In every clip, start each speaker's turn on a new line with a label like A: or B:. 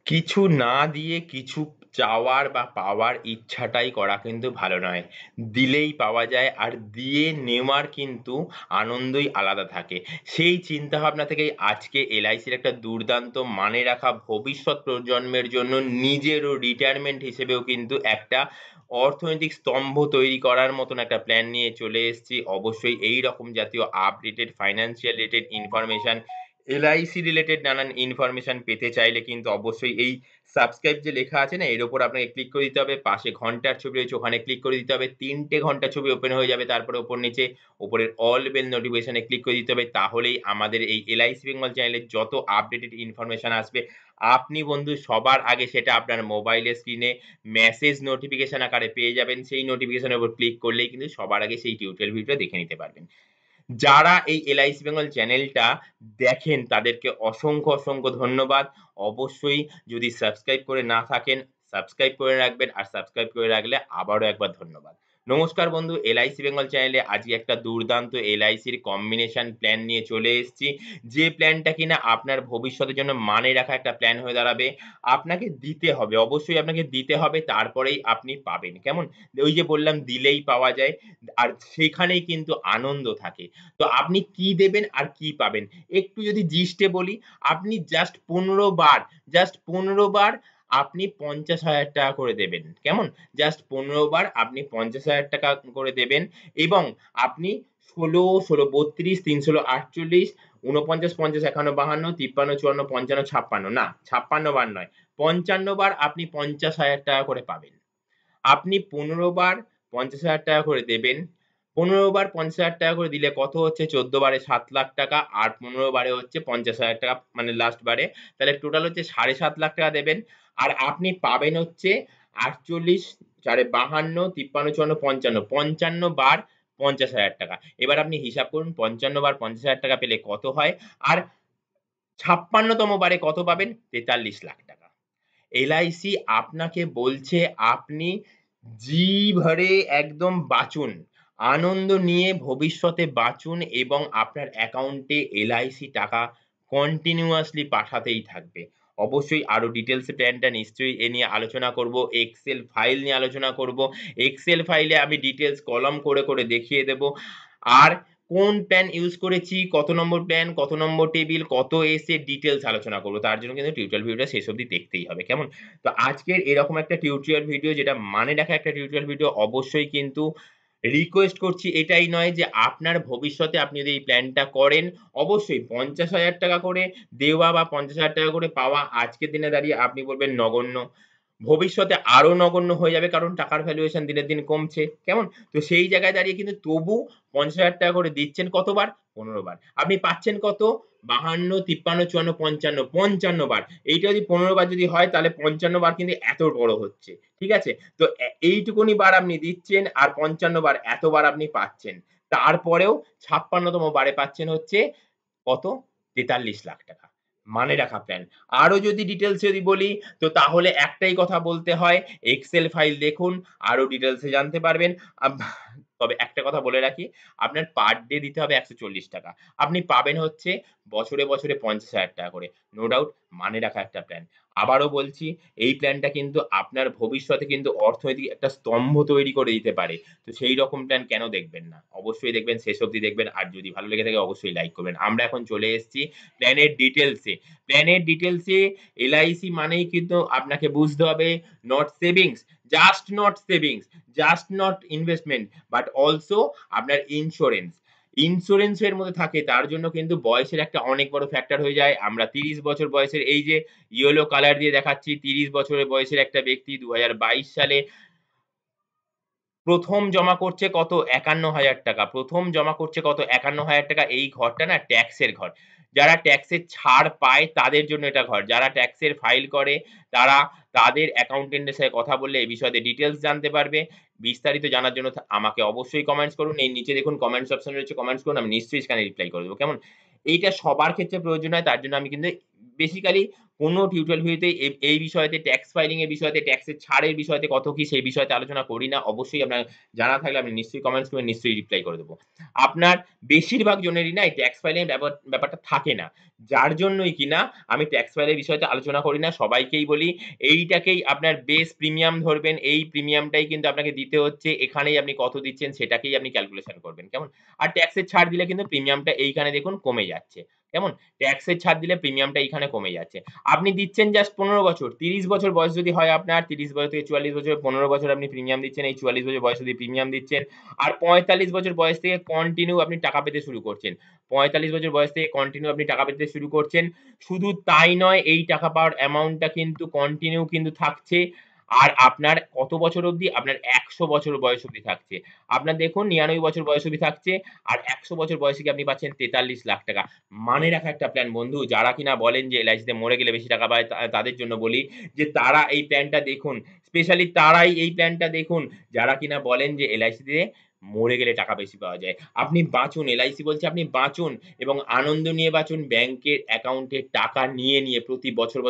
A: কিছু না দিয়ে কিছু চাওয়ার বা পাওয়ার ইচ্ছাটাই করা কিন্তু ভালো নয়। দিলেই পাওয়া যায় আর দিয়ে নেওয়ার কিন্তু আনন্দই আলাদা থাকে। সেই চিন্তাভাবনা থেকেই আজকে এলআইসির একটা দুর্দান্ত মানে রাখা ভবিষ্যৎ প্রজন্মের জন্য নিজেরও রিটায়ারমেন্ট হিসেবেও কিন্তু একটা অর্থনৈতিক স্তম্ভ তৈরি করার মতন একটা প্ল্যান নিয়ে চলে এসেছি। অবশ্যই এইরকম জাতীয় updated financial related information LIC related নানান ইনফরমেশন পেতে চাইলে কিন্তু অবশ্যই এই সাবস্ক্রাইব যে লেখা আছে না এর উপর আপনাকে ক্লিক করে দিতে হবে। পাশে ঘন্টার ছবি রয়েছে ওখানে ক্লিক করে দিতে হবে। ৩ টে ঘন্টার ছবি ওপেন হয়ে যাবে। তারপরে ওপর নিচে উপরের অল বেল নোটিফিকেশনে ক্লিক করে দিতে হবে। তাহলেই আমাদের এই এলআইসি বেঙ্গল চ্যানেলে যত আপডেটেড ইনফরমেশন আসবে আপনি বন্ধু সবার আগে সেটা আপনার মোবাইলের স্ক্রিনে মেসেজ নোটিফিকেশন আকারে পেয়ে যাবেন। সেই নোটিফিকেশনের উপর ক্লিক করলেই কিন্তু সবার আগে সেই টিউটোরিয়াল ভিডিওটা দেখে নিতে পারবেন। যারা এই এলআইসি বেঙ্গল চ্যানেলটা দেখেন তাদেরকে অসংখ্য ধন্যবাদ। অবশ্যই যদি সাবস্ক্রাইব করে না থাকেন, সাবস্ক্রাইব করে রাখবেন আর সাবস্ক্রাইব করে রাখলে আবারও একবার ধন্যবাদ। নমস্কার বন্ধু, এলআইসি বেঙ্গল চ্যানেলে আজকে একটা দুর্দান্ত এলআইসির কম্বিনেশন প্ল্যান নিয়ে চলে এসেছি। যে প্ল্যানটা কিনা আপনার ভবিষ্যতের জন্য মানে রাখা একটা প্ল্যান হয়ে দাঁড়াবে। আপনাকে দিতে হবে, অবশ্যই আপনাকে দিতে হবে তারপরেই আপনি পাবেন। কেমন? ওই যে বললাম দিলেই পাওয়া যায় আর সেখানেই কিন্তু আনন্দ থাকে। তো আপনি কি দেবেন আর কি পাবেন? একটু যদি জিস্টে বলি, আপনি জাস্ট ১৫ বার আপনি ৳৫০,০০০ করে দেবেন। কেমন? জাস্ট ১৫ বার আপনি ৳৫০,০০০ করে দেবেন এবং আপনি ১৬, ৩২, ৩, ৩৮, ৪৯, ৫০, ৫১, ৫২, ৫৩, ৫৪, ৫৫, ৫৬ না ৫৬ বার নয়। ৫৫ বার আপনি ৳৫০,০০০ করে পাবেন। আপনি ১৫ বার ৳৫০,০০০ করে দেবেন। ১৫ বার ৳৫০,০০০ করে দিলে কত হচ্ছে? ১৪ বারে ৳৭,০০,০০০ আর ১৫ বারে হচ্ছে ৳৫০,০০০ মানে লাস্ট বারে। তাহলে টোটাল হচ্ছে ৳৭,৫০,০০০ দেবেন। আর আপনি পাবেন হচ্ছে ৪৮, ৪ এ ৫২, ৫৩, ৫৪, ৫৫ বার ৳৫০,০০০। এবার আপনি হিসাব করুন ৫৫ বার ৳৫০,০০০ পেলে কত হয়? আর ৫৬ তম বারে কত পাবেন? ৳৪৩,০০,০০০। এলআইসি আপনাকে বলছে আপনি জি ভরে একদম বাঁচুন। আনন্দ নিয়ে ভবিষ্যতে বাঁচুন এবং আপনার অ্যাকাউন্টে এলআইসি টাকা কন্টিনিউয়াসলি পাঠাতেই থাকবে। অবশ্যই আরো ডিটেইলস এ প্ল্যানটা নিশ্চয়ই এ নিয়ে আলোচনা করব। এক্সেল ফাইল নিয়ে আলোচনা করব। এক্সেল ফাইলে আমি ডিটেইলস কলাম করে দেখিয়ে দেব। আর কোন প্ল্যান ইউস করেছি, কত নম্বর প্ল্যান, কত নম্বর টেবিল, কত এসে ডিটেইলস আলোচনা করব। তার জন্য কিন্তু টিউটোরিয়াল ভিডিওটা শেষ অবধি দেখতেই হবে। কেমন? তো আজকের এরকম একটা টিউটোরিয়াল ভিডিও যেটা মানে রাখা একটা টিউটোরিয়াল ভিডিও অবশ্যই কিন্তু রিকোয়েস্ট করছি এটাই নয় যে আপনার ভবিষ্যতে আপনি যদি এই প্ল্যানটা করেন অবশ্যই ৳৫০,০০০ করে দেওয়া বা ৳৫০,০০০ করে পাওয়া আজকের দিনে দাঁড়িয়ে আপনি বলবেন নগণ্য। ভবিষ্যতে আরো নগণ্য হয়ে যাবে কারণ টাকার ভ্যালুয়েশন দিনের দিন কমছে। কেমন? তো সেই জায়গায় দাঁড়িয়ে কিন্তু তবু ৳৫০,০০০ করে দিচ্ছেন কতবার? ১৫ বার। আপনি পাচ্ছেন কত? ৫২, ৫৩, ৫৪, ৫৫ বার। এইটা যদি ১৫ বার যদি হয় তাহলে ৫৫ বার কিন্তু এত বড় হচ্ছে। ঠিক আছে? তো এইটুকুনি বার আপনি দিচ্ছেন আর ৫৫ বার এতবার আপনি পাচ্ছেন। তারপরেও ৫৬ তম বারে পাচ্ছেন হচ্ছে কত? ৳৪৩,০০,০০০। মানে রাখা প্ল্যান। আরো যদি ডিটেইলস যদি বলি তো তাহলে একটাই কথা বলতে হয়, এক্সেল ফাইল দেখুন, আরো ডিটেইলস এ জানতে পারবেন। আব তবে একটা কথা বলে রাখি, আপনার পার ডে দিতে হবে ৳১৪০। আপনি পাবেন হচ্ছে বছরে ৳৫০,০০০ করে। নো ডাউট মানে রাখা একটা প্ল্যান। আবারও বলছি, এই প্ল্যানটা কিন্তু আপনার ভবিষ্যতে কিন্তু অর্থনৈতিক একটা স্তম্ভ তৈরি করে দিতে পারে। তো সেই রকম প্ল্যান কেন দেখবেন না? অবশ্যই দেখবেন, শেষ অবধি দেখবেন। আর যদি ভালো লেগে থাকে অবশ্যই লাইক করবেন। আমরা এখন চলে এসেছি প্ল্যানের ডিটেইলস এ। প্ল্যানের ডিটেইলস এ এলআইসি মানেই কিন্তু আপনাকে বুঝতে হবে not savings, just not investment but also আপনার ইন্সুরেন্স। ইন্সুরেন্স এর মধ্যে থাকে তার জন্য কিন্তু বয়সের একটা অনেক বড় ফ্যাক্টর হয়ে যায়। আমরা ৩০ বছর বয়সের এই যে ইয়েলো কালার দিয়ে দেখাচ্ছি ৩০ বছরের বয়সের একটা ব্যক্তি ২০২২ সালে ১ম জমা করছে কত? ৳৫১,০০০। ১ম জমা করছে কত? ৳৫১,০০০। এই ঘরটা না ট্যাক্সের ঘর। যারা ট্যাক্সের ছাড় পায় তাদের জন্য এটা ঘর। যারা ট্যাক্সের ফাইল করে তারা তাদের অ্যাকাউন্টেন্ট এর সাথে কথা বললে এই বিষয়ে ডিটেইলস জানতে পারবে। বিস্তারিত জানার জন্য আমাকে অবশ্যই কমেন্টস করুন। এই নিচে দেখুন কমেন্টস অপশন রয়েছে, কমেন্টস করুন। আমি নিশ্চয়ই সেখানে রিপ্লাই করে দেব। কেমন? এইটা সবার ক্ষেত্রে প্রয়োজন হয় তার জন্য আমি কিন্তু বেসিক্যালি কোনো টিউটোরিয়াল ভিডিওতে এই বিষয়তে ট্যাক্স ফাইলিং এর বিষয়তে, ট্যাক্সের ছাড়ের বিষয়তে কত কি সেই বিষয়তে আলোচনা করি না। অবশ্যই আপনার জানা থাকলে আপনি নিশ্চয়ই কমেন্টস করবেন, নিশ্চয়ই রিপ্লাই করে দেব। আপনার বেশিরভাগ জনেরই না এই ট্যাক্স ফাইলিং এর ব্যাপারটা থাকে না। যার জন্যই কিনা আমি ট্যাক্স ফাইলের বিষয়তে আলোচনা করি না। সবাইকেই বলি এইটাকেই আপনার বেস প্রিমিয়াম ধরবেন। এই প্রিমিয়ামটাই কিন্তু আপনাকে দিতে হচ্ছে। এখানেই আপনি কত দিচ্ছেন সেটাকেই আপনি ক্যালকুলেশন করবেন। কেমন? আর ট্যাক্সের ছাড় দিলে কিন্তু প্রিমিয়ামটা এইখানে দেখুন কমে যাচ্ছে। কেমন? ট্যাক্সের ছাড় দিলে প্রিমিয়ামটা এইখানে কমে যাচ্ছে। আপনি দিচ্ছেন জাস্ট ১৫ বছর। ৩০ বছর বয়স যদি হয় আপনার, ৩০ বছর থেকে ৪৪ বছর, ১৫ বছর আপনি প্রিমিয়াম দিচ্ছেন। এই ৪৪ বছর বয়স অব্দি প্রিমিয়াম দিচ্ছেন। আর ৪৫ বছর বয়স থেকে কন্টিনিউ আপনি টাকা পেতে শুরু করছেন। ৪৫ বছর বয়স থেকে কন্টিনিউ আপনি টাকা পেতে শুরু করছেন। শুধু তাই নয়, এই টাকা পাওয়ার অ্যামাউন্টটা কিন্তু কন্টিনিউ কিন্তু থাকছে। আর আপনার কত বছর অব্দি? আপনার ১০০ বছর বয়স অব্দি থাকছে। আপনার দেখুন ৯৯ বছর বয়স অব্দি থাকছে। আর ১০০ বছর বয়সে গিয়ে আপনি পাচ্ছেন ৪৩ লাখ টাকা। মানে রাখা একটা প্ল্যান বন্ধু। যারা কিনা বলেন যে এলআইসিতে মরে গেলে বেশি টাকা পায় তাদের জন্য বলি যে তারা এই প্ল্যানটা দেখুন। স্পেশালি তারাই এই প্ল্যানটা দেখুন যারা কিনা বলেন যে এলআইসিতে মরে গেলে টাকা বেশি পাওয়া যায়। আপনি বাঁচুন, এলআইসি বলছে আপনি বাঁচুন এবং আনন্দ নিয়ে বাঁচুন। ব্যাংকের অ্যাকাউন্টে টাকা নিয়ে প্রতি বছর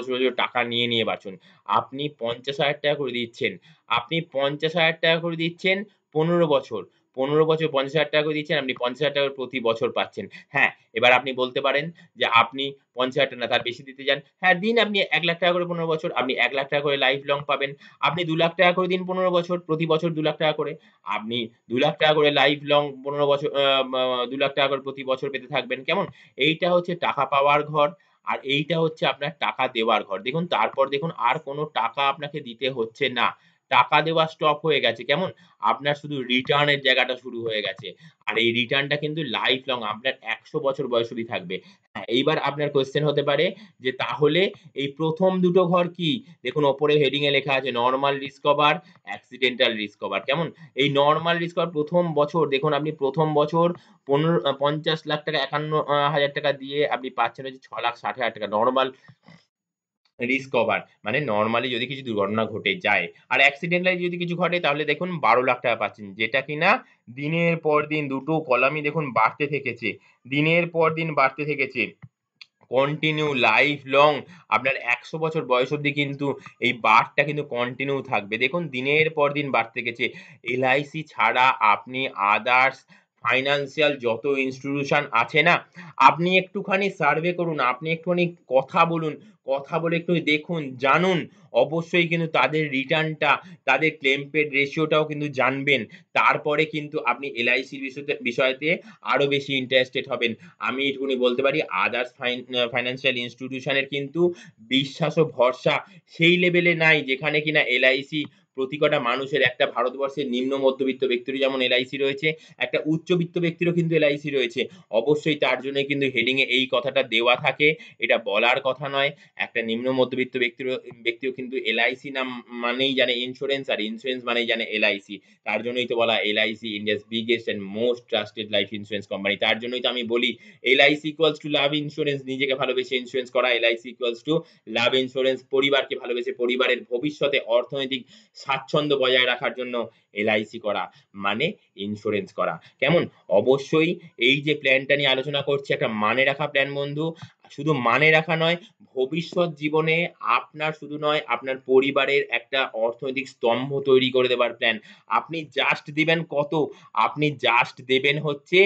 A: টাকা নিয়ে বাঁচুন। আপনি ৳৫০,০০০ করে দিচ্ছেন। আপনি ৳৫০,০০০ করে দিচ্ছেন ১৫ বছর। ১৫ বছর ৳৫০,০০০ করে দিচ্ছেন, আপনি ৳৫০,০০০ প্রতি বছর পাচ্ছেন। হ্যাঁ, এবার আপনি বলতে পারেন যে আপনি ৳৫০,০০০ না তার বেশি দিতে চান। হ্যাঁ, দিন আপনি ৳১,০০,০০০ করে ১৫ বছর। আপনি ৳১,০০,০০০ করে লাইফ লং পাবেন। আপনি ৳২,০০,০০০ করে দিন ১৫ বছর। প্রতি বছর ৳২,০০,০০০ করে। আপনি ৳২,০০,০০০ করে লাইফ লং ১৫ বছর মা ৳২,০০,০০০ করে প্রতি বছর পেতে থাকবেন। কেমন? এইটা হচ্ছে টাকা পাওয়ার ঘর। আর এইটা হচ্ছে আপনার টাকা দেওয়ার ঘর। দেখুন তারপর দেখুন আর কোন টাকা আপনাকে দিতে হচ্ছে না। টাকা দেওয়া স্টপ হয়ে গেছে। কেমন? আপনার শুধু রিটার্ন এর জায়গাটা শুরু হয়ে গেছে। আর এই রিটার্নটা কিন্তু লাইফ লং আপনার ১০০ বছর বয়স অব্দি থাকবে। হ্যাঁ, এইবার আপনার কোয়েশ্চেন হতে পারে যে তাহলে এই ১ম দুটো ঘর কি? দেখুন ওপরে হেডিং এ লেখা আছে normal risk cover, accidental risk cover. কেমন? এই নরমাল রিস্ক কভার ১ম বছর দেখুন আপনি ১ম বছর ৫০,০০,০০০ টাকা ৫১,০০০ টাকা দিয়ে আপনি পাচ্ছেন হচ্ছে ৳৬,৬০,০০০ নরমাল রিস্ক কভার। মানে নরমালি যদি কিছু দুর্ঘটনা ঘটে যায়। আর অ্যাক্সিডেন্টালি যদি কিছু ঘটে তাহলে দেখুন ৳১২,০০,০০০ পাচ্ছেন। যেটা কিনা দিনের পর দিন দুটো কলামই দেখুন বাড়তে থেকেছে। দিনের পর দিন বাড়তে থেকেছে। কন্টিনিউ লাইফ লং আপনার ১০০ বছর বয়স অব্দি কিন্তু এই বারটা কিন্তু কন্টিনিউ থাকবে। দেখুন দিনের পর দিন বাড়তে থেকেছে। এলআইসি ছাড়া আপনি আদার্স ফাইন্যান্সিয়াল যত ইনস্টিটিউশন আছে না, আপনি একটুখানি সার্ভে করুন, আপনি একটুখানি কথা বলুন, কথা বলে একটু দেখুন, জানুন। অবশ্যই কিন্তু তাদের রিটার্নটা, তাদের ক্লেম পেড রেশিওটাও কিন্তু জানবেন। তারপরে কিন্তু আপনি এলআইসির বিষয়তে আরো বেশি ইন্টারেস্টেড হবেন। আমি এটুকুনি বলতে পারি আদার্স ফাইন্যান্সিয়াল ইনস্টিটিউশন এর কিন্তু বিশ্বাস ও ভরসা সেই লেভেলে নাই যেখানে কিনা এলআইসি প্রতি কটা মানুষের একটা ভারতবর্ষের নিম্ন মধ্যবিত্ত ব্যক্তিরও যেমন এলআইসি রয়েছে, একটা উচ্চবিত্ত ব্যক্তিরও কিন্তু এলআইসি রয়েছে। অবশ্যই তার জন্যই কিন্তু হেডিং এ এই কথাটা দেওয়া থাকে। এটা বলার কথা নয়। একটা নিম্ন মধ্যবিত্ত ব্যক্তিও কিন্তু এলআইসি নাম মানেই জানে ইন্সুরেন্স আর ইন্সুরেন্স মানেই জানে এলআইসি। তার জন্যই তো বলা LIC India's biggest and most trusted life insurance company. তার জন্যই তো আমি বলি LIC equals to love insurance নিজেকে ভালোবেসে ইন্সুরেন্স করা, LIC equals to love insurance পরিবারকে ভালোবেসে পরিবারের ভবিষ্যতে অর্থনৈতিক স্বাচ্ছন্দ্য বজায় রাখার জন্য LIC করা মানে ইন্সুরেন্স করা। কেমন? অবশ্যই এই যে প্ল্যানটা নিয়ে আলোচনা করছি একটা মানে রাখা প্ল্যান বন্ধু। শুধু মানে রাখা নয়, ভবিষ্যৎ জীবনে আপনার শুধু নয় আপনার পরিবারের একটা অর্থনৈতিক স্তম্ভ তৈরি করে দেবার প্ল্যান। আপনি জাস্ট দিবেন কত? আপনি জাস্ট দেবেন হচ্ছে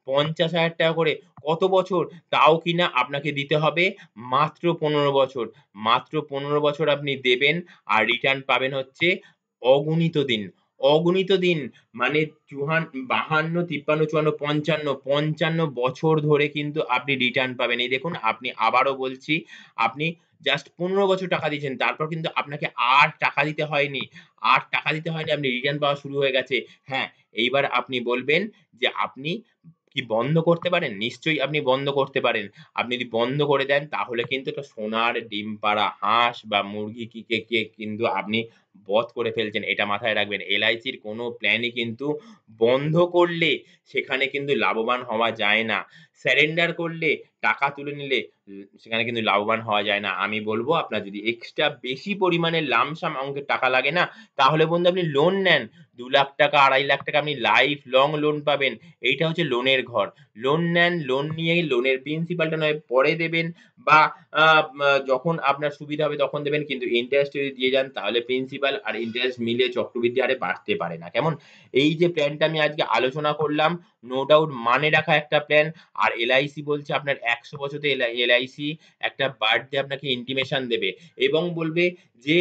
A: ৳৫০,০০০ করে। কত বছর? তাও কিনা আপনাকে দিতে হবে মাত্র ১৫ বছর। মাত্র ১৫ বছর আপনি দেবেন আর রিটার্ন পাবেন হচ্ছে অগণিত দিন। অগণিত দিন মানে ৫২, ৫৩, ৫৪, ৫৫ বছর ধরে কিন্তু আপনি রিটার্ন পাবেন। এই দেখুন আপনি আবারও বলছি, আপনি জাস্ট ১৫ বছর টাকা দিয়েছেন। তারপর কিন্তু আপনাকে আর টাকা দিতে হয়নি। আর টাকা দিতে হয়নি। আপনি রিটার্ন পাওয়া শুরু হয়ে গেছে। হ্যাঁ, এইবার আপনি বলবেন যে আপনি কি বন্ধ করতে পারেন? নিশ্চয়ই আপনি বন্ধ করতে পারেন। আপনি যদি বন্ধ করে দেন তাহলে কিন্তু একটা সোনার ডিম পাড়া হাঁস বা মুরগি কে কিন্তু আপনি বধ করে ফেলছেন, এটা মাথায় রাখবেন। এলআইসির কোনো প্ল্যানই কিন্তু বন্ধ করলে সেখানে কিন্তু লাভবান হওয়া যায় না। সারেন্ডার করলে, টাকা তুলে নিলে সেখানে কিন্তু লাভবান হওয়া যায় না। আমি বলব আপনার যদি এক্সট্রা বেশি পরিমাণে লামসাম অঙ্কের টাকা লাগে না, তাহলে বন্ধু আপনি লোন নেন। ৳2,00,000 ৳2,50,000 আপনি লাইফ লং লোন পাবেন। এইটা হচ্ছে লোনের ঘর। লোন নেন, লোন নিয়ে লোনের প্রিন্সিপালটা নয় পরে দেবেন বা আ মা যখন আপনার সুবিধা হবে তখন দেবেন। কিন্তু ইন্টারেস্ট যদি দিয়ে যান তাহলে প্রিন্সিপাল আর ইন্টারেস্ট মিলে চক্রবৃদ্ধি হারে বাড়তে পারে না। কেমন? এই যে প্ল্যানটা আমি আজকে আলোচনা করলাম, নো ডাউট মানে রাখা একটা প্ল্যান। আর এলআইসি বলছে আপনার ১০০ বছরে এলআইসি একটা বার্থডে আপনাকে ইন্টিমেশন দেবে এবং বলবে যে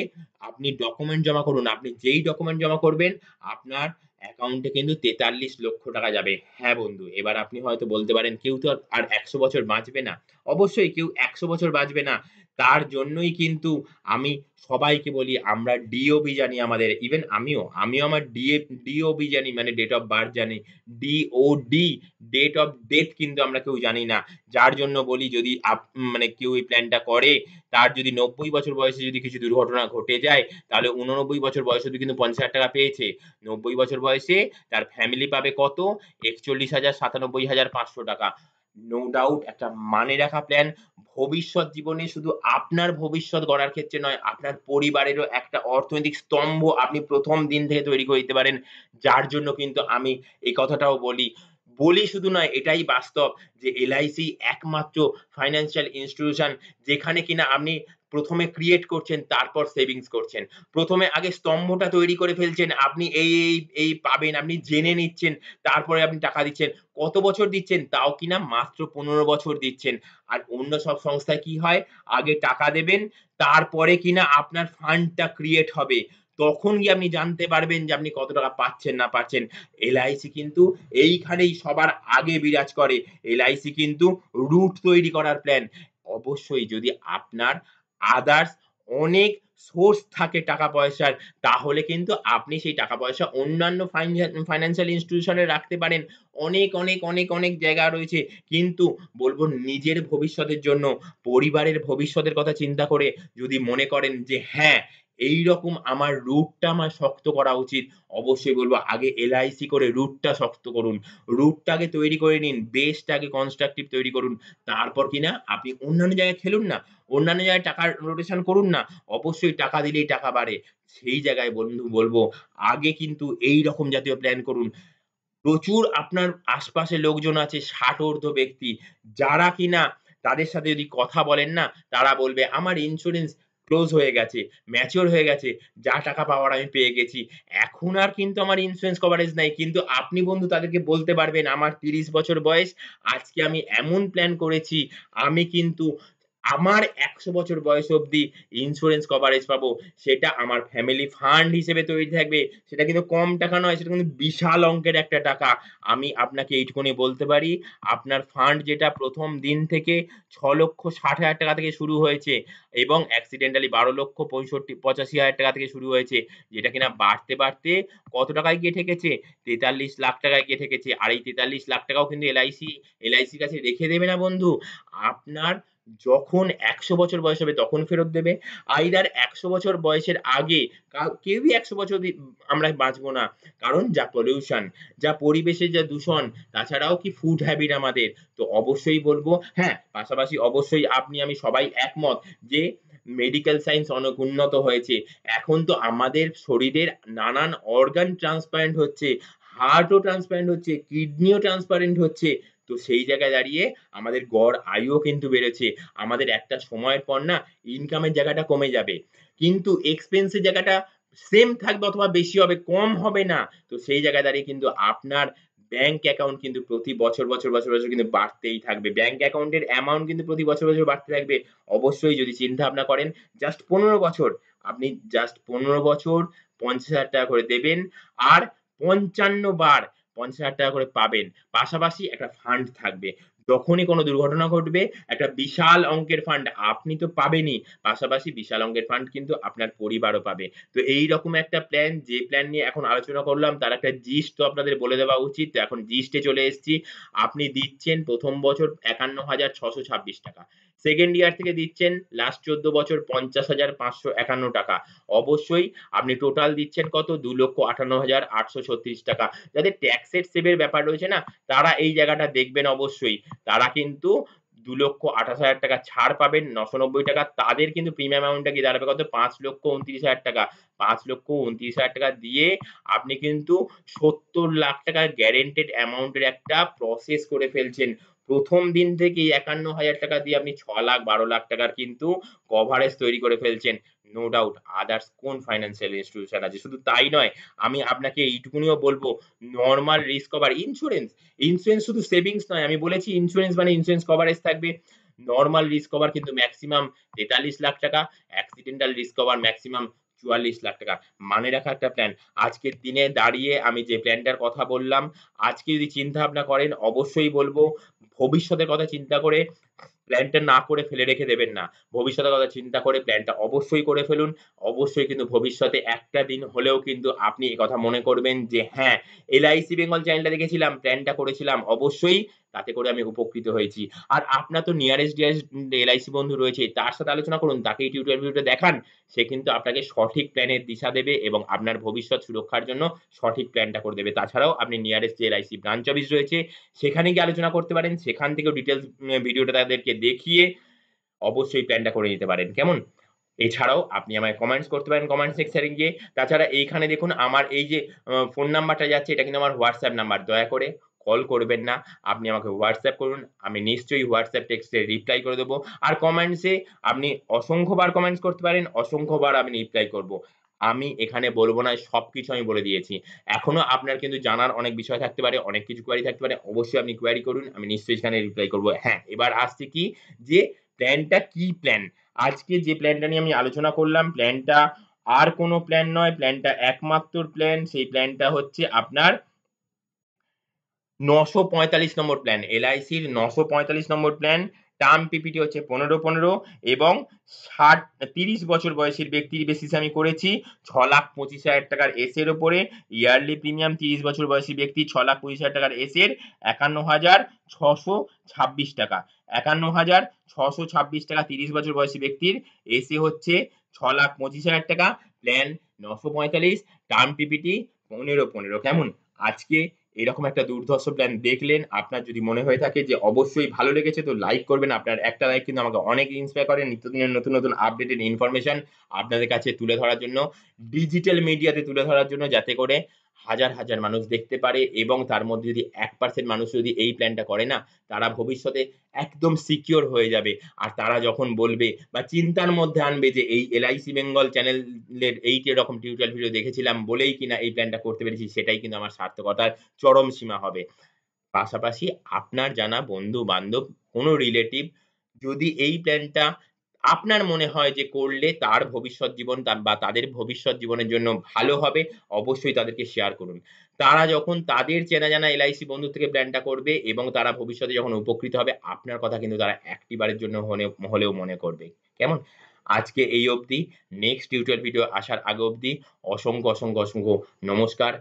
A: আপনি ডকুমেন্ট জমা করুন। আপনি যেই ডকুমেন্ট জমা করবেন আপনার অ্যাকাউন্টে কিন্তু ৪৩,০০,০০০ টাকা যাবে। হ্যাঁ বন্ধু, এবার আপনি হয়তো বলতে পারেন কেউ তো আর ১০০ বছর বাঁচবে না। অবশ্যই কেউ ১০০ বছর বাঁচবে না। তার জন্যই কিন্তু আমি সবাইকে বলি আমরা ডিওবি জানি আমাদের। ইভেন আমিও আমার ডিওবি জানি মানে ডেট অফ বার্থ জানি। ডিওডি ডেট অফ ডেথ কিন্তু আমরা কেউ জানি না। যার জন্য বলি যদি মানে কেউ এই প্ল্যানটা করে তার যদি ৯০ বছর বয়সে যদি কিছু দুর্ঘটনা ঘটে যায় তাহলে ৮৯ বছর বয়সে কিন্তু ৳৫০,০০০ পেয়েছে। ৯০ বছর বয়সে তার ফ্যামিলি পাবে কত? ৳৪১,৯৭,৫০০ টাকা। নো ডাউট একটা মানে রাখা প্ল্যান। ভবিষ্যৎ জীবনে শুধু আপনার ভবিষ্যৎ গড়ার ক্ষেত্রে নয়, আপনার পরিবারেরও একটা অর্থনৈতিক স্তম্ভ আপনি ১ম দিন থেকে তৈরি করে দিতে পারেন। যার জন্য কিন্তু আমি এই কথাটাও বলি। বলি শুধু নয় এটাই বাস্তব যে এলআইসি একমাত্র ফাইন্যান্সিয়াল ইনস্টিটিউশন যেখানে কিনা আপনি ১ম এ ক্রিয়েট করছেন তারপর সেভিংস করছেন। ১ম এ আগে স্তম্ভটা তৈরি করে ফেলছেন। আপনি এই পাবেন আপনি জেনে নিচ্ছেন। তারপরে আপনি টাকা দিচ্ছেন। কত বছর দিচ্ছেন? তাও কিনা মাত্র ১৫ বছর দিচ্ছেন। আর অন্য সব সংস্থায় কি হয়? আগে টাকা দেবেন, তারপরে কিনা আপনার ফান্ডটা ক্রিয়েট হবে। তখন গিয়ে আপনি জানতে পারবেন যে আপনি কত টাকা পাচ্ছেন না পাচ্ছেন। এলআইসি কিন্তু এইখানেই সবার আগে বিরাজ করে। এলআইসি কিন্তু রুট তৈরি করার প্ল্যান। অবশ্যই যদি আপনার আদার্স অনেক সোর্স থাকে টাকা পয়সার, তাহলে কিন্তু আপনি সেই টাকা পয়সা অন্যান্য ফাইন্যান্সিয়াল ইনস্টিটিউশন এ রাখতে পারেন। অনেক জায়গা রয়েছে। কিন্তু বলব নিজের ভবিষ্যতের জন্য, পরিবারের ভবিষ্যতের কথা চিন্তা করে যদি মনে করেন যে হ্যাঁ, এইরকম আমার রুটটা আমার শক্ত করা উচিত, অবশ্যই বলব আগে এলআইসি করে রুটটা শক্ত করুন। রুটটা আগে তৈরি করে নিন, বেসটা আগে কনস্ট্রাকটিভ তৈরি করুন। তারপর কিনা আপনি অন্যান্য জায়গায় খেলুন না। অন্যান্য জায়গায় টাকার রোটেশন করুন না। অবশ্যই টাকা দিলেই টাকা বাড়ে। সেই জায়গায় বন্ধু বলব আগে কিন্তু এইরকম জাতীয় প্ল্যান করুন। প্রচুর আপনার আশপাশে লোকজন আছে ৬০ ঊর্ধ্ব ব্যক্তি, যারা কিনা তাদের সাথে যদি কথা বলেন না, তারা বলবে আমার ইন্সুরেন্স ক্লোজ হয়ে গেছে, ম্যাচিউর হয়ে গেছে। যা টাকা পাওয়ার আমি পেয়ে গেছি। এখন আর কিন্তু আমার ইন্সুরেন্স কভারেজ নাই। কিন্তু আপনি বন্ধু তাদেরকে বলতে পারবেন আমার ৩০ বছর বয়স, আজকে আমি এমন প্ল্যান করেছি, আমি কিন্তু আমার ১০০ বছর বয়স অবধি ইন্সুরেন্স কভারেজ পাবো। সেটা আমার ফ্যামিলি ফান্ড হিসেবে তৈরি থাকবে। সেটা কিন্তু কম টাকা নয়, সেটা কিন্তু বিশাল অঙ্কের একটা টাকা। আমি আপনাকে এইটুকুনি বলতে পারি, আপনার ফান্ড যেটা ১ম দিন থেকে ৳৬,৬০,০০০ থেকে শুরু হয়েছে এবং অ্যাক্সিডেন্টালি ৳১২,৬৫,৮৫,০০০ থেকে শুরু হয়েছে। যেটা কিনা বাড়তে কত টাকায় গিয়ে ঠেকেছে? ৳৪৩,০০,০০০ গিয়ে ঠেকেছে। আর এই ৳৪৩,০০,০০০ ও কিন্তু এলআইসির কাছে রেখে দেবে না বন্ধু। আপনার যখন ১০০ বছর বয়স হবে তখন ফেরত দেবে। আইদার ১০০ বছর বয়সের আগে কেউই ১০০ বছর আমরা বাঁচবো না। কারণ যা পলিউশন, যা পরিবেশের যা দূষণ, তাছাড়াও কি ফুড হ্যাবিট আমাদের। তো অবশ্যই বলব হ্যাঁ, পাশাপাশি অবশ্যই আপনি আমি সবাই একমত যে মেডিকেল সায়েন্স অনেক উন্নত হয়েছে। এখন তো আমাদের শরীরের নানান অর্গান ট্রান্সপ্লান্ট হচ্ছে, হার্টও ট্রান্সপ্লান্ট হচ্ছে, কিডনিও ট্রান্সপ্লান্ট হচ্ছে। তো সেই জায়গায় দাঁড়িয়ে আমাদের গড় আয়ুও কিন্তু বেড়েছে। আমাদের একটা সময়ের পর না ইনকামের জায়গাটা কমে যাবে। কিন্তু এক্সপেন্স এর জায়গাটা সেম থাকবে অথবা বেশি হবে, কম হবে না। তো সেই জায়গায় দাঁড়িয়ে কিন্তু আপনার ব্যাংক অ্যাকাউন্ট কিন্তু প্রতি বছর কিন্তু বাড়তেই থাকবে। ব্যাংক অ্যাকাউন্টের অ্যামাউন্ট কিন্তু প্রতি বছর বাড়তে থাকবে। অবশ্যই যদি চিন্তা ভাবনা করেন জাস্ট ১৫ বছর, আপনি জাস্ট ১৫ বছর ৳৫০,০০০ করে দেবেন আর ৫৫ বার ৳৫০,০০০ করে পাবেন। পাশাপাশি একটা ফান্ড থাকবে। যখনই কোনো দুর্ঘটনা ঘটবে একটা বিশাল অঙ্কের ফান্ড আপনি তো পাবেনই, পাশাপাশি বিশাল অঙ্কের ফান্ড কিন্তু আপনার পরিবারও পাবে। তো এইরকম একটা প্ল্যান, যে প্ল্যান নিয়ে এখন আলোচনা করলাম তার একটা জিস্ট তো আপনাদের বলে দেওয়া উচিত। তো এখন জিস্টে চলে এসেছি। আপনি দিচ্ছেন ১ম বছর ৳৫১,৬২৬ টাকা। সেকেন্ড ইয়ার থেকে দিচ্ছেন লাস্ট ১৪ বছর ৳৫০,৫৫১ টাকা। অবশ্যই আপনি টোটাল দিচ্ছেন কত? ৳২,৫৮,৮৩৬ টাকা। যাদের ট্যাক্সের সেভের ব্যাপার রয়েছে না, তারা এই জায়গাটা দেখবেন অবশ্যই। তারা কিন্তু ৳২,২৮,০০০ ছাড় পাবেন, ৳৯৯০ তাদের কিন্তু প্রিমিয়াম অ্যামাউন্টটা কি দাঁড়াবে কত? ৳৫,২৯,০০০ ৳৫,২৯,০০০ দিয়ে আপনি কিন্তু ৳৭০,০০,০০০ গ্যারান্টেড অ্যামাউন্টের একটা প্রসেস করে ফেলছেন। ১ম দিন থেকেই ৳৫১,০০০ দিয়ে আপনি ৳৬,০০,০০০ ৳১২,০০,০০০ কিন্তু কভারেজ তৈরি করে ফেলছেন। নো ডাউট আদার্স কোন ফাইন্যান্সিয়াল ইনস্টিটিউশন আছে? শুধু তাই নয়, আমি আপনাকে এইটুকুনিও বলব, নরমাল রিস্ক কভার ইন্সুরেন্স শুধু সেভিংস নয়। আমি বলেছি ইন্সুরেন্স মানে ইন্সুরেন্স কভারেজ থাকবে। নরমাল রিস্ক কভার কিন্তু maximum ৳৪৩,০০,০০০, accidental risk cover maximum ৳৪৪,০০,০০০। মানে রাখা একটা প্ল্যান। আজকের দিনে দাঁড়িয়ে আমি যে প্ল্যানটার কথা বললাম, আজকে যদি চিন্তা ভাবনা করেন অবশ্যই বলব ভবিষ্যতের কথা চিন্তা করে প্ল্যানটা না করে ফেলে রেখে দেবেন না। ভবিষ্যতের কথা চিন্তা করে প্ল্যানটা অবশ্যই করে ফেলুন। অবশ্যই কিন্তু ভবিষ্যতে একটা দিন হলেও কিন্তু আপনি একথা মনে করবেন যে হ্যাঁ, LIC বেঙ্গল চ্যানেলটা দেখেছিলাম, প্ল্যানটা করেছিলাম। অবশ্যই তাতে করে আমি উপকৃত হয়েছি। আর আপনার তো নিয়ারেস্ট ডিয়ারেস্ট LIC বন্ধু রয়েছেই। তার সাথে আলোচনা করুন, তাকে এই টিউটোরিয়াল ভিডিওটা দেখান। সে কিন্তু আপনাকে সঠিক প্ল্যানের দিশা দেবে এবং আপনার ভবিষ্যৎ সুরক্ষার জন্য সঠিক প্ল্যানটা করে দেবে। তাছাড়াও আপনি নিয়ারেস্ট যে LIC ব্রাঞ্চ অফিস রয়েছে, সেখানে গিয়ে আলোচনা করতে পারেন। সেখান থেকেও ডিটেইলস ভিডিওটা তাদেরকে দেখিয়ে অবশ্যই প্ল্যানটা করে নিতে পারেন। কেমন? এছাড়াও আপনি আমায় কমেন্টস করতে পারেন কমেন্ট সেকশনে গিয়ে। তাছাড়া এইখানে দেখুন আমার এই যে ফোন নাম্বারটা যাচ্ছে এটা কিন্তু আমার WhatsApp নাম্বার। দয়া করে কল করবেন না। আপনি আমাকে WhatsApp করুন। আমি নিশ্চয়ই WhatsApp টেক্সটে রিপ্লাই করে দেব। আর কমেন্টসে আপনি অসংখ্যবার কমেন্টস করতে পারেন, অসংখ্যবার আমি রিপ্লাই করব। আমি এখানে বলব না সবকিছু আমি বলে দিয়েছি। এখনো আপনার কিন্তু জানার অনেক বিষয় থাকতে পারে, অনেক কিছু কোয়েরি থাকতে পারে। অবশ্যই আপনি কোয়েরি করুন। আমি নিশ্চয়ই সেখানে রিপ্লাই করব। হ্যাঁ, এবার আসছি কি যে প্ল্যানটা কি প্ল্যান? আজকে যে প্ল্যানটা নিয়ে আমি আলোচনা করলাম, প্ল্যানটা আর কোন প্ল্যান নয়, প্ল্যানটা একমাত্র প্ল্যান। সেই প্ল্যানটা হচ্ছে আপনার ৯৪৫ নম্বর প্ল্যান। LICর ৯৪৫ নম্বর প্ল্যান। টার্ম পিপিটি হচ্ছে ১৫-১৫ এবং ৩০ বছর বয়সী ব্যক্তির বেসিসে আমি করেছি। ৳৬,২৫,০০০ এস এর উপরে ইয়ারলি প্রিমিয়াম ৩০ বছর বয়সী ব্যক্তি ৳৬,২৫,০০০ এস এর ৳৫১,৬২৬ ৳৫১,৬২৬ ৩০ বছর বয়সী ব্যক্তির এসে হচ্ছে ৳৬,২৫,০০০ প্ল্যান ৯৪৫ টার্ম পিপিটি ১৫-১৫ কেমন? আজকে এরকম একটা দুর্ধর্ষ প্ল্যান দেখলেন, আপনার যদি মনে হয়ে থাকে যে অবশ্যই ভালো লেগেছে তো লাইক করবেন। আপনার একটা লাইক কিন্তু আমাকে অনেক ইন্সপায়ার করে নিত্যদিনের নতুন আপডেটেড ইনফরমেশন আপনাদের কাছে তুলে ধরার জন্য, ডিজিটাল মিডিয়াতে তুলে ধরার জন্য যাতে করে হাজার মানুষ দেখতে পারে এবং তার মধ্যে যদি 1% মানুষ যদি এই প্ল্যানটা করে না, তারা ভবিষ্যতে একদম সিকিউর হয়ে যাবে। আর তারা যখন বলবে বা চিন্তার মধ্যে আনবে যে এই LIC বেঙ্গল চ্যানেলের এরকম টিউটোরিয়াল ভিডিও দেখেছিলাম বলেই কিনা এই প্ল্যানটা করতে পেরেছি, সেটাই কিন্তু আমার সার্থকতার চরম সীমা হবে। পাশাপাশি আপনার জানা বন্ধু-বান্ধব, কোনো রিলেটিভ যদি এই প্ল্যানটা আপনার মনে হয় যে করলে তার ভবিষ্যৎ জীবন বা তাদের ভবিষ্যৎ জীবনের জন্য ভালো হবে, অবশ্যই তাদেরকে শেয়ার করুন। তারা যখন তাদের চেনা জানা LIC বন্ধুর থেকে প্ল্যানটা করবে এবং তারা ভবিষ্যতে যখন উপকৃত হবে, আপনার কথা কিন্তু তারা একটিবারের জন্য হলেও মনে করবে। কেমন? আজকে এই অবধি। নেক্সট টিউটোরিয়াল ভিডিও আসার আগে অবধি অসংখ্য নমস্কার।